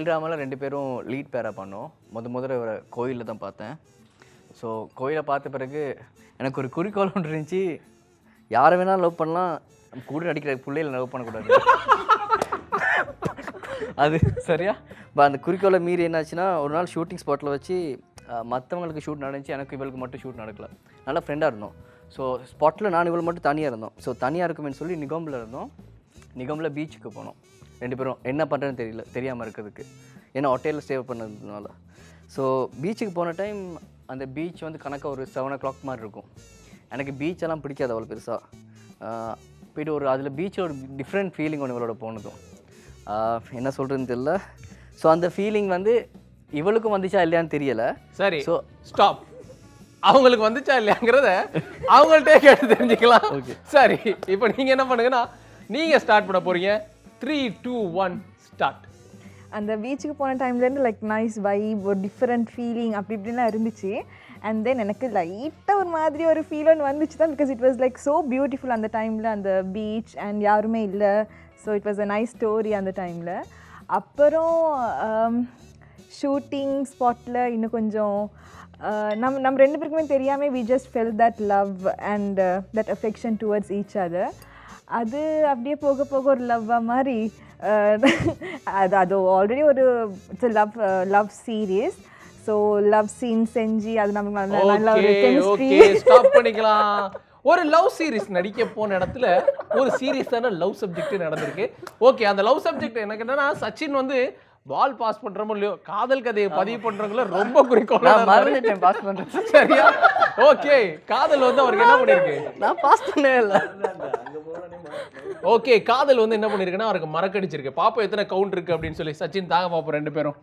Tail ட்ராமாவில் 2 பேரும் lead பேராக பண்ணோம். முதல்ல ஒரு கோயிலில் தான் பார்த்தேன். ஸோ கோயிலை பார்த்த பிறகு எனக்கு ஒரு குறிக்கோள் ஒன்று இருந்துச்சு, யாரை வேணாலும் லவ் பண்ணலாம், கூட நடிக்கிற பிள்ளைகளை லவ் பண்ணக்கூடாது. அது சரியா அந்த குறிக்கோளை மீறி என்னாச்சுன்னா, ஒரு நாள் ஷூட்டிங் ஸ்பாட்டில் வச்சு மற்றவங்களுக்கு ஷூட் நடந்துச்சு, எனக்கு இவளுக்கு மட்டும் ஷூட் நடக்கல. நல்லா ஃப்ரெண்டாக இருந்தோம். ஸோ ஸ்பாட்டில் நான் இவள் மட்டும் தனியாக இருந்தோம். ஸோ தனியாக இருக்குமேன்னு சொல்லி நிகம்பில் இருந்தோம். நிகம்பில் பீச்சுக்கு போனோம் 2 பேரும். என்ன பண்ணுறதுன்னு தெரியாமல் இருக்கிறதுக்கு, ஏன்னா ஹோட்டலில் ஸ்டே பண்ணதுனால. ஸோ பீச்சுக்கு போன டைம் அந்த பீச் வந்து கணக்காக ஒரு 7 o'clock மாதிரி இருக்கும். எனக்கு பீச்செல்லாம் பிடிக்காது அவ்வளோ பெருசாக. போய்ட்டு ஒரு அதில் பீச்சில் ஒரு டிஃப்ரெண்ட் ஃபீலிங் ஒன்று இவளோட போனதும், என்ன சொல்கிறதுன்னு தெரியல. ஸோ அந்த ஃபீலிங் வந்து இவளுக்கும் வந்துச்சா இல்லையான்னு தெரியலை. சரி, ஸோ ஸ்டாப். அவங்களுக்கு வந்துச்சா இல்லையாங்கிறத அவங்கள்ட்டே கேட்டு தெரிஞ்சுக்கலாம். ஓகே சரி, இப்போ நீங்கள் என்ன பண்ணுங்கன்னா, நீங்கள் ஸ்டார்ட் பண்ண போகிறீங்க. 3, 2, 1 ஸ்டார்ட். அந்த பீச்சுக்கு போன டைம்லேருந்து லைக் நைஸ் வைப், ஒரு டிஃப்ரெண்ட் ஃபீலிங் அப்படி இப்படிலாம் இருந்துச்சு. அண்ட் தென் எனக்கு லைட்டாக ஒரு மாதிரி ஒரு ஃபீல் ஒன்று வந்துச்சு தான், because it was like so beautiful அந்த டைமில், அந்த பீச் அண்ட் யாருமே இல்லை. So it was a nice story அந்த டைமில். அப்புறம் ஷூட்டிங் ஸ்பாட்டில் இன்னும் கொஞ்சம் நம்ம 2 பேருக்குமே தெரியாமல் we just fell that love and that affection towards each other. அது அப்படியே போக போக ஒரு லவ்வாக மாதிரி அது ஆல்ரெடி ஒரு love series. So love scene செஞ்சு அது நமக்கு நல்ல ஒரு கெமிஸ்ட்ரி. ஸ்டாப் பண்ணிக்கலாம். ஒரு லவ் சீரிஸ் நடிக்க போன இடத்துல ஒரு சீரியஸான லவ் சப்ஜெக்ட் நடந்திருக்கு. ஓகே, அந்த லவ் சப்ஜெக்ட் எனக்கு என்னன்னா, சச்சின் வந்து பால் பாஸ் பண்றமோ இல்லையோ, காதல் கதையை பதிவு பண்றவங்கள ரொம்ப குறிக்கோளா மறந்துட்டேன் பாஸ் பண்ணுறேன். சரியா? ஓகே, காதல் வந்து அவருக்கு என்ன பண்ணிருக்கு? நான் பாஸ் பண்ணவே இல்லை. ஓகே, காதல் வந்து என்ன பண்ணிருக்குன்னா அவருக்கு மறக்கடிச்சிருக்கு. பாப்பா எத்தனை கவுண்ட் இருக்கு அப்படின்னு சொல்லி. சச்சின் தாங்க பாப்போம் 2 பேரும்.